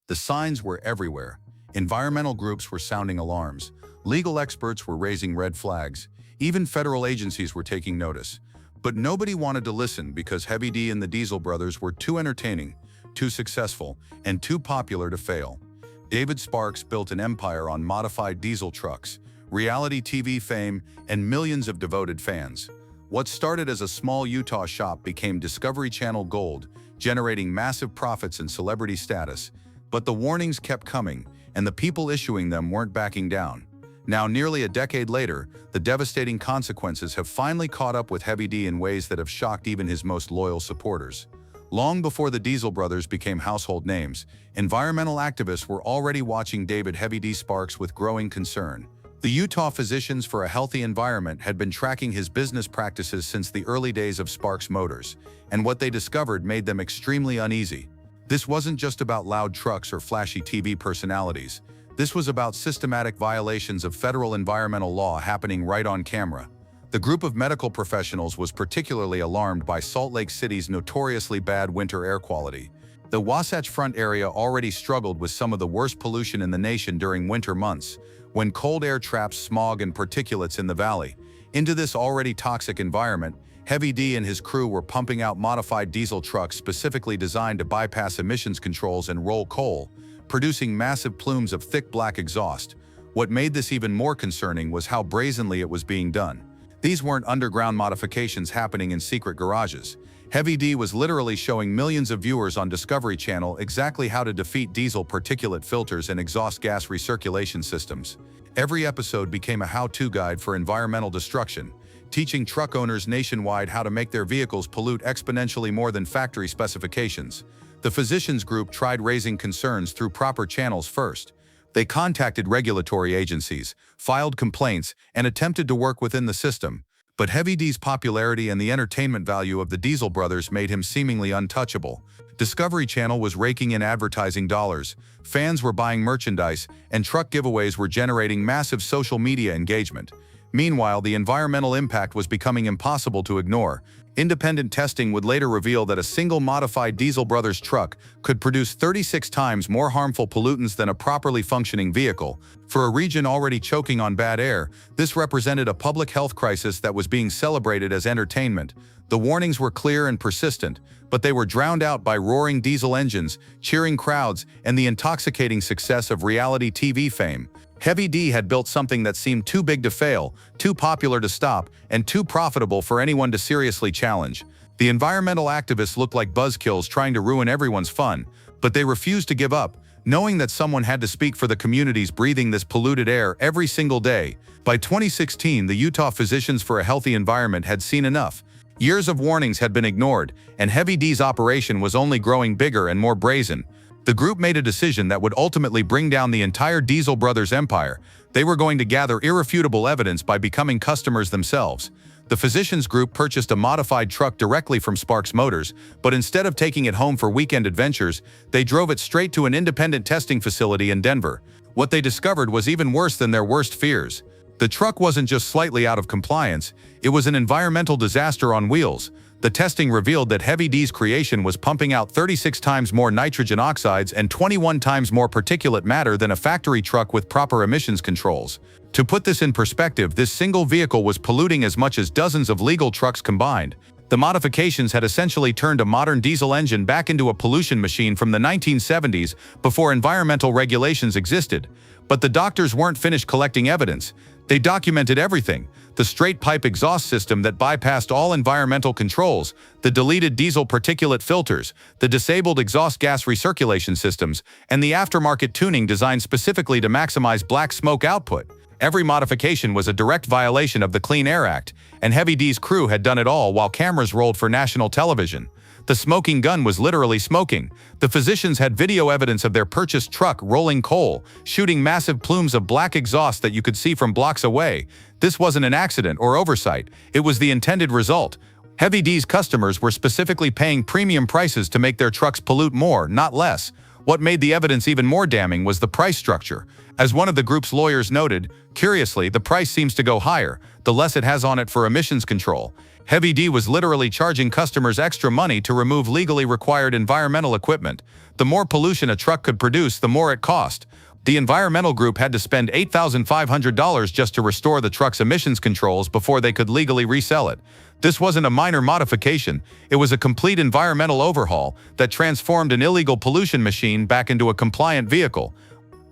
The signs were everywhere. Environmental groups were sounding alarms. Legal experts were raising red flags. Even federal agencies were taking notice. But nobody wanted to listen because Heavy D and the Diesel Brothers were too entertaining, too successful, and too popular to fail. David Sparks built an empire on modified diesel trucks, reality TV fame, and millions of devoted fans. What started as a small Utah shop became Discovery Channel gold, generating massive profits and celebrity status. But the warnings kept coming, and the people issuing them weren't backing down. Now, nearly a decade later, the devastating consequences have finally caught up with Heavy D in ways that have shocked even his most loyal supporters. Long before the Diesel Brothers became household names, environmental activists were already watching David Heavy D Sparks with growing concern. The Utah Physicians for a Healthy Environment had been tracking his business practices since the early days of Sparks Motors, and what they discovered made them extremely uneasy. This wasn't just about loud trucks or flashy TV personalities. This was about systematic violations of federal environmental law happening right on camera. The group of medical professionals was particularly alarmed by Salt Lake City's notoriously bad winter air quality. The Wasatch Front area already struggled with some of the worst pollution in the nation during winter months, when cold air traps smog and particulates in the valley. Into this already toxic environment, Heavy D and his crew were pumping out modified diesel trucks specifically designed to bypass emissions controls and roll coal, producing massive plumes of thick black exhaust. What made this even more concerning was how brazenly it was being done. These weren't underground modifications happening in secret garages. Heavy D was literally showing millions of viewers on Discovery Channel exactly how to defeat diesel particulate filters and exhaust gas recirculation systems. Every episode became a how-to guide for environmental destruction, teaching truck owners nationwide how to make their vehicles pollute exponentially more than factory specifications. The Physicians Group tried raising concerns through proper channels first. They contacted regulatory agencies, filed complaints, and attempted to work within the system. But Heavy D's popularity and the entertainment value of the Diesel Brothers made him seemingly untouchable. Discovery Channel was raking in advertising dollars, fans were buying merchandise, and truck giveaways were generating massive social media engagement. Meanwhile, the environmental impact was becoming impossible to ignore. Independent testing would later reveal that a single modified Diesel Brothers truck could produce 36 times more harmful pollutants than a properly functioning vehicle. For a region already choking on bad air, this represented a public health crisis that was being celebrated as entertainment. The warnings were clear and persistent, but they were drowned out by roaring diesel engines, cheering crowds, and the intoxicating success of reality TV fame. Heavy D had built something that seemed too big to fail, too popular to stop, and too profitable for anyone to seriously challenge. The environmental activists looked like buzzkills trying to ruin everyone's fun, but they refused to give up, knowing that someone had to speak for the communities breathing this polluted air every single day. By 2016, the Utah Physicians for a Healthy Environment had seen enough. Years of warnings had been ignored, and Heavy D's operation was only growing bigger and more brazen. The group made a decision that would ultimately bring down the entire Diesel Brothers empire. They were going to gather irrefutable evidence by becoming customers themselves. The Physicians Group purchased a modified truck directly from Sparks Motors, but instead of taking it home for weekend adventures, they drove it straight to an independent testing facility in Denver. What they discovered was even worse than their worst fears. The truck wasn't just slightly out of compliance, it was an environmental disaster on wheels. The testing revealed that Heavy D's creation was pumping out 36 times more nitrogen oxides and 21 times more particulate matter than a factory truck with proper emissions controls. To put this in perspective, this single vehicle was polluting as much as dozens of legal trucks combined. The modifications had essentially turned a modern diesel engine back into a pollution machine from the 1970s before environmental regulations existed. But the doctors weren't finished collecting evidence. They documented everything: the straight pipe exhaust system that bypassed all environmental controls, the deleted diesel particulate filters, the disabled exhaust gas recirculation systems, and the aftermarket tuning designed specifically to maximize black smoke output. Every modification was a direct violation of the Clean Air Act, and Heavy D's crew had done it all while cameras rolled for national television. The smoking gun was literally smoking. The physicians had video evidence of their purchased truck rolling coal, shooting massive plumes of black exhaust that you could see from blocks away. This wasn't an accident or oversight, it was the intended result. Heavy D's customers were specifically paying premium prices to make their trucks pollute more, not less. What made the evidence even more damning was the price structure. As one of the group's lawyers noted, curiously, the price seems to go higher, the less it has on it for emissions control. Heavy D was literally charging customers extra money to remove legally required environmental equipment. The more pollution a truck could produce, the more it cost. The environmental group had to spend $8,500 just to restore the truck's emissions controls before they could legally resell it. This wasn't a minor modification, it was a complete environmental overhaul that transformed an illegal pollution machine back into a compliant vehicle.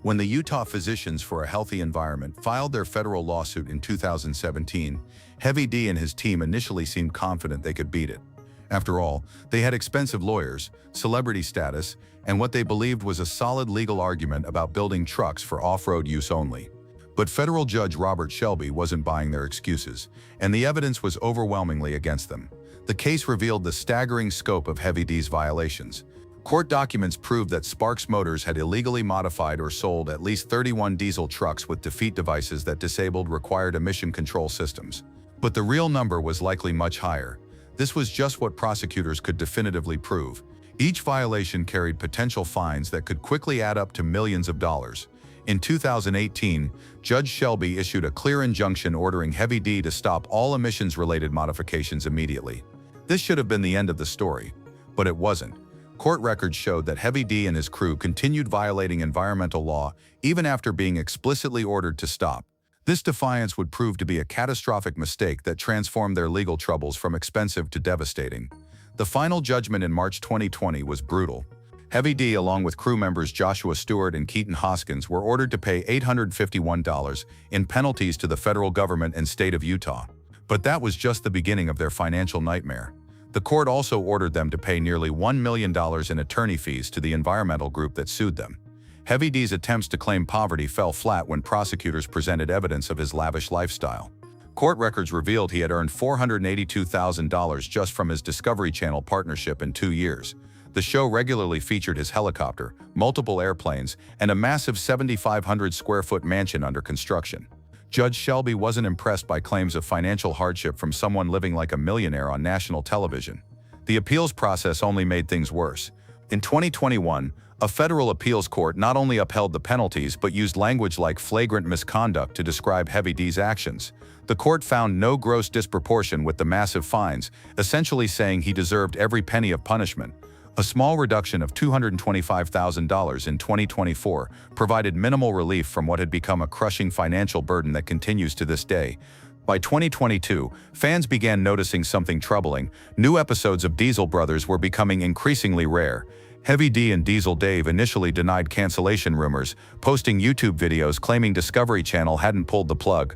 When the Utah Physicians for a Healthy Environment filed their federal lawsuit in 2017, Heavy D and his team initially seemed confident they could beat it. After all, they had expensive lawyers, celebrity status, and what they believed was a solid legal argument about building trucks for off-road use only. But federal judge Robert Shelby wasn't buying their excuses, and the evidence was overwhelmingly against them. The case revealed the staggering scope of Heavy D's violations. Court documents proved that Sparks Motors had illegally modified or sold at least 31 diesel trucks with defeat devices that disabled required emission control systems. But the real number was likely much higher. This was just what prosecutors could definitively prove. Each violation carried potential fines that could quickly add up to millions of dollars. In 2018, Judge Shelby issued a clear injunction ordering Heavy D to stop all emissions-related modifications immediately. This should have been the end of the story, but it wasn't. Court records showed that Heavy D and his crew continued violating environmental law even after being explicitly ordered to stop. This defiance would prove to be a catastrophic mistake that transformed their legal troubles from expensive to devastating. The final judgment in March 2020 was brutal. Heavy D, along with crew members Joshua Stewart and Keaton Hoskins, were ordered to pay $851 in penalties to the federal government and state of Utah. But that was just the beginning of their financial nightmare. The court also ordered them to pay nearly $1 million in attorney fees to the environmental group that sued them. Heavy D's attempts to claim poverty fell flat when prosecutors presented evidence of his lavish lifestyle. Court records revealed he had earned $482,000 just from his Discovery Channel partnership in 2 years. The show regularly featured his helicopter, multiple airplanes, and a massive 7,500-square-foot mansion under construction. Judge Shelby wasn't impressed by claims of financial hardship from someone living like a millionaire on national television. The appeals process only made things worse. In 2021, a federal appeals court not only upheld the penalties but used language like flagrant misconduct to describe Heavy D's actions. The court found no gross disproportion with the massive fines, essentially saying he deserved every penny of punishment. A small reduction of $225,000 in 2024 provided minimal relief from what had become a crushing financial burden that continues to this day. By 2022, fans began noticing something troubling. New episodes of Diesel Brothers were becoming increasingly rare. Heavy D and Diesel Dave initially denied cancellation rumors, posting YouTube videos claiming Discovery Channel hadn't pulled the plug.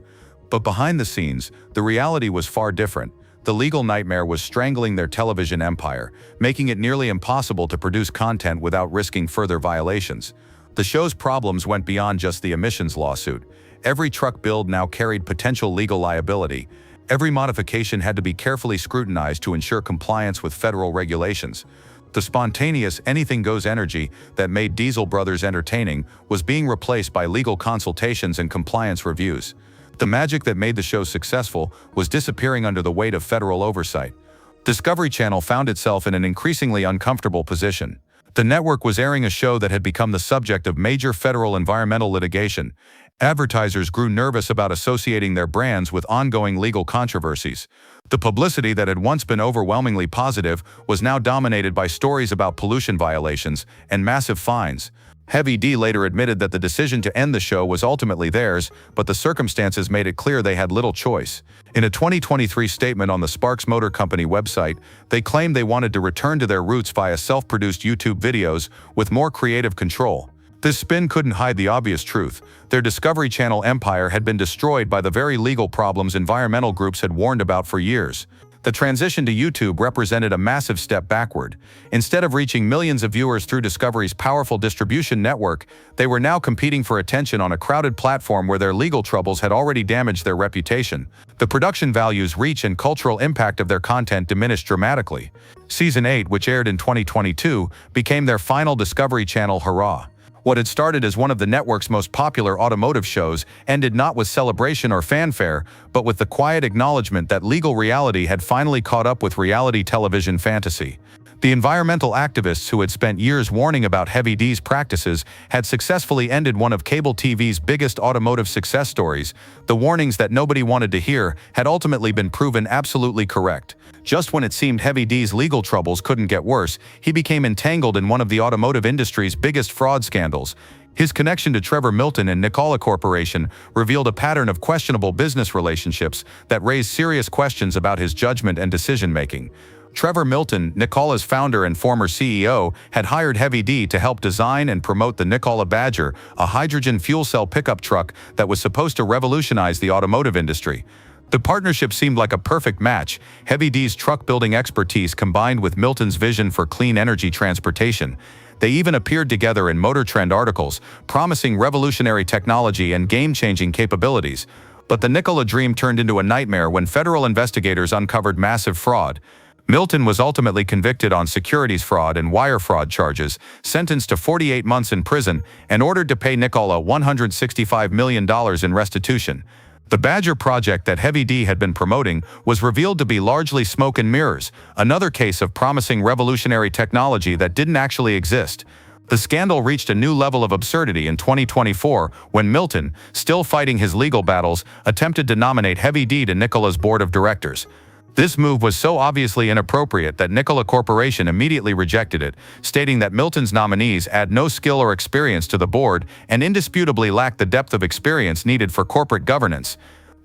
But behind the scenes, the reality was far different. The legal nightmare was strangling their television empire, making it nearly impossible to produce content without risking further violations. The show's problems went beyond just the emissions lawsuit. Every truck build now carried potential legal liability. Every modification had to be carefully scrutinized to ensure compliance with federal regulations. The spontaneous anything-goes energy that made Diesel Brothers entertaining was being replaced by legal consultations and compliance reviews. The magic that made the show successful was disappearing under the weight of federal oversight. Discovery Channel found itself in an increasingly uncomfortable position. The network was airing a show that had become the subject of major federal environmental litigation. Advertisers grew nervous about associating their brands with ongoing legal controversies. The publicity that had once been overwhelmingly positive was now dominated by stories about pollution violations and massive fines. Heavy D later admitted that the decision to end the show was ultimately theirs, but the circumstances made it clear they had little choice. In a 2023 statement on the Sparks Motor Company website, they claimed they wanted to return to their roots via self-produced YouTube videos with more creative control. This spin couldn't hide the obvious truth. Their Discovery Channel empire had been destroyed by the very legal problems environmental groups had warned about for years. The transition to YouTube represented a massive step backward. Instead of reaching millions of viewers through Discovery's powerful distribution network, they were now competing for attention on a crowded platform where their legal troubles had already damaged their reputation. The production values, reach, and cultural impact of their content diminished dramatically. Season 8, which aired in 2022, became their final Discovery Channel hurrah. What had started as one of the network's most popular automotive shows ended not with celebration or fanfare, but with the quiet acknowledgement that legal reality had finally caught up with reality television fantasy. The environmental activists who had spent years warning about Heavy D's practices had successfully ended one of cable TV's biggest automotive success stories. The warnings that nobody wanted to hear had ultimately been proven absolutely correct. Just when it seemed Heavy D's legal troubles couldn't get worse, he became entangled in one of the automotive industry's biggest fraud scandals. His connection to Trevor Milton and Nikola Corporation revealed a pattern of questionable business relationships that raised serious questions about his judgment and decision-making. Trevor Milton, Nikola's founder and former CEO, had hired Heavy D to help design and promote the Nikola Badger, a hydrogen fuel cell pickup truck that was supposed to revolutionize the automotive industry. The partnership seemed like a perfect match. Heavy D's truck-building expertise combined with Milton's vision for clean energy transportation. They even appeared together in Motor Trend articles, promising revolutionary technology and game-changing capabilities. But the Nikola dream turned into a nightmare when federal investigators uncovered massive fraud. Milton was ultimately convicted on securities fraud and wire fraud charges, sentenced to 48 months in prison, and ordered to pay Nikola $165 million in restitution. The Badger project that Heavy D had been promoting was revealed to be largely smoke and mirrors, another case of promising revolutionary technology that didn't actually exist. The scandal reached a new level of absurdity in 2024 when Milton, still fighting his legal battles, attempted to nominate Heavy D to Nikola's board of directors. This move was so obviously inappropriate that Nikola Corporation immediately rejected it, stating that Milton's nominees add no skill or experience to the board and indisputably lack the depth of experience needed for corporate governance.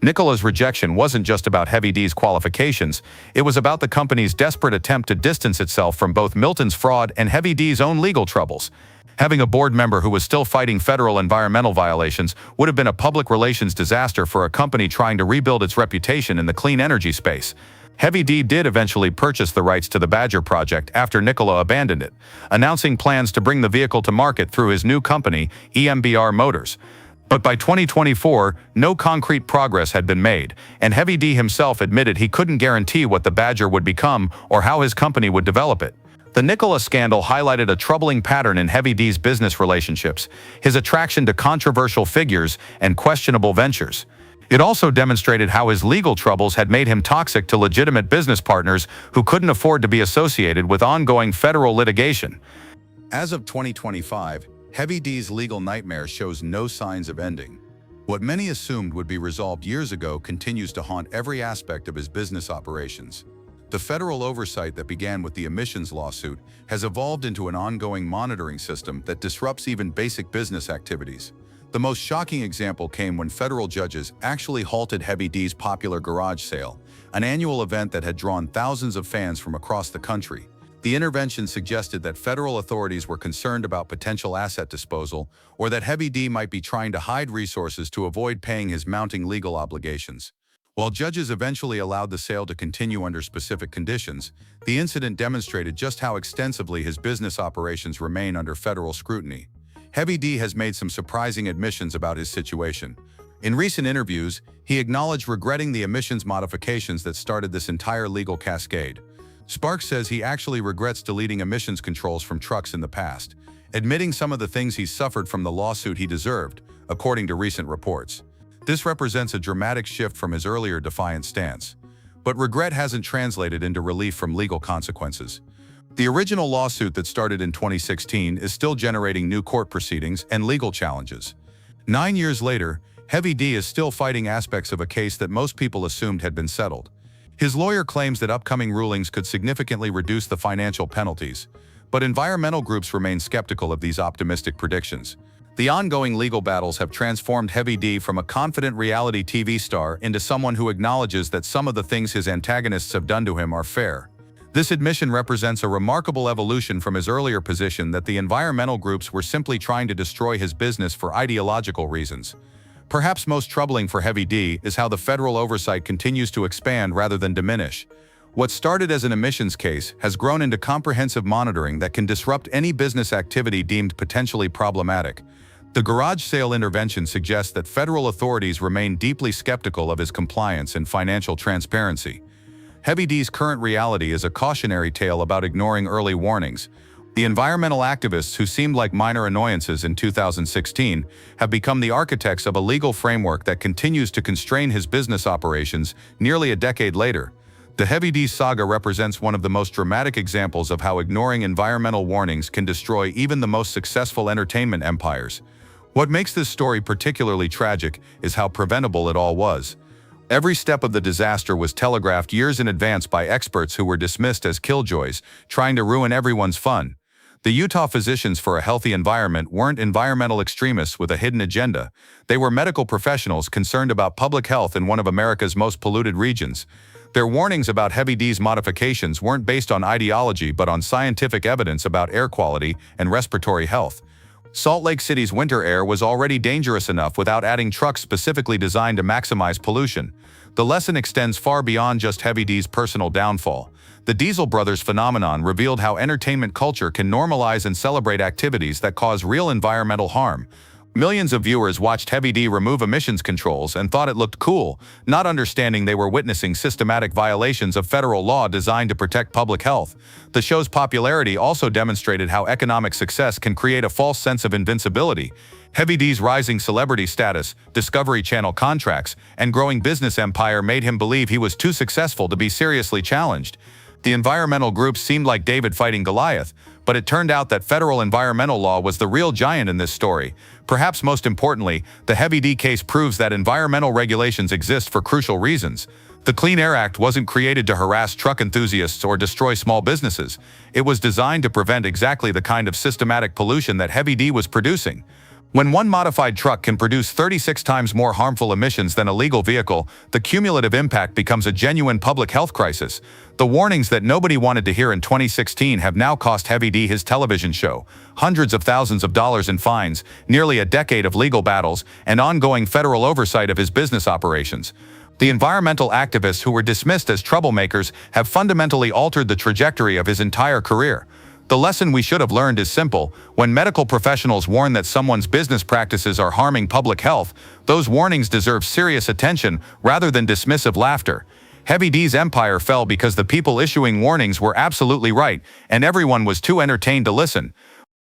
Nikola's rejection wasn't just about Heavy D's qualifications, it was about the company's desperate attempt to distance itself from both Milton's fraud and Heavy D's own legal troubles. Having a board member who was still fighting federal environmental violations would have been a public relations disaster for a company trying to rebuild its reputation in the clean energy space. Heavy D did eventually purchase the rights to the Badger project after Nikola abandoned it, announcing plans to bring the vehicle to market through his new company, EMBR Motors. But by 2024, no concrete progress had been made, and Heavy D himself admitted he couldn't guarantee what the Badger would become or how his company would develop it. The Nikola scandal highlighted a troubling pattern in Heavy D's business relationships, his attraction to controversial figures and questionable ventures. It also demonstrated how his legal troubles had made him toxic to legitimate business partners who couldn't afford to be associated with ongoing federal litigation. As of 2025, Heavy D's legal nightmare shows no signs of ending. What many assumed would be resolved years ago continues to haunt every aspect of his business operations. The federal oversight that began with the emissions lawsuit has evolved into an ongoing monitoring system that disrupts even basic business activities. The most shocking example came when federal judges actually halted Heavy D's popular garage sale, an annual event that had drawn thousands of fans from across the country. The intervention suggested that federal authorities were concerned about potential asset disposal or that Heavy D might be trying to hide resources to avoid paying his mounting legal obligations. While judges eventually allowed the sale to continue under specific conditions, the incident demonstrated just how extensively his business operations remain under federal scrutiny. Heavy D has made some surprising admissions about his situation. In recent interviews, he acknowledged regretting the emissions modifications that started this entire legal cascade. Sparks says he actually regrets deleting emissions controls from trucks in the past, admitting some of the things he suffered from the lawsuit he deserved, according to recent reports. This represents a dramatic shift from his earlier defiant stance. But regret hasn't translated into relief from legal consequences. The original lawsuit that started in 2016 is still generating new court proceedings and legal challenges. 9 years later, Heavy D is still fighting aspects of a case that most people assumed had been settled. His lawyer claims that upcoming rulings could significantly reduce the financial penalties, but environmental groups remain skeptical of these optimistic predictions. The ongoing legal battles have transformed Heavy D from a confident reality TV star into someone who acknowledges that some of the things his antagonists have done to him are fair. This admission represents a remarkable evolution from his earlier position that the environmental groups were simply trying to destroy his business for ideological reasons. Perhaps most troubling for Heavy D is how the federal oversight continues to expand rather than diminish. What started as an emissions case has grown into comprehensive monitoring that can disrupt any business activity deemed potentially problematic. The garage sale intervention suggests that federal authorities remain deeply skeptical of his compliance and financial transparency. Heavy D's current reality is a cautionary tale about ignoring early warnings. The environmental activists who seemed like minor annoyances in 2016 have become the architects of a legal framework that continues to constrain his business operations nearly a decade later. The Heavy D saga represents one of the most dramatic examples of how ignoring environmental warnings can destroy even the most successful entertainment empires. What makes this story particularly tragic is how preventable it all was. Every step of the disaster was telegraphed years in advance by experts who were dismissed as killjoys, trying to ruin everyone's fun. The Utah Physicians for a Healthy Environment weren't environmental extremists with a hidden agenda. They were medical professionals concerned about public health in one of America's most polluted regions. Their warnings about Heavy D's modifications weren't based on ideology but on scientific evidence about air quality and respiratory health. Salt Lake City's winter air was already dangerous enough without adding trucks specifically designed to maximize pollution. The lesson extends far beyond just Heavy D's personal downfall. The Diesel Brothers phenomenon revealed how entertainment culture can normalize and celebrate activities that cause real environmental harm. Millions of viewers watched Heavy D remove emissions controls and thought it looked cool, not understanding they were witnessing systematic violations of federal law designed to protect public health. The show's popularity also demonstrated how economic success can create a false sense of invincibility. Heavy D's rising celebrity status, Discovery Channel contracts, and growing business empire made him believe he was too successful to be seriously challenged. The environmental groups seemed like David fighting Goliath, but it turned out that federal environmental law was the real giant in this story. Perhaps most importantly, the Heavy D case proves that environmental regulations exist for crucial reasons. The Clean Air Act wasn't created to harass truck enthusiasts or destroy small businesses. It was designed to prevent exactly the kind of systematic pollution that Heavy D was producing. When one modified truck can produce 36 times more harmful emissions than a legal vehicle, the cumulative impact becomes a genuine public health crisis. The warnings that nobody wanted to hear in 2016 have now cost Heavy D his television show, hundreds of thousands of dollars in fines, nearly a decade of legal battles, and ongoing federal oversight of his business operations. The environmental activists who were dismissed as troublemakers have fundamentally altered the trajectory of his entire career. The lesson we should have learned is simple. When medical professionals warn that someone's business practices are harming public health, those warnings deserve serious attention rather than dismissive laughter. Heavy D's empire fell because the people issuing warnings were absolutely right, and everyone was too entertained to listen.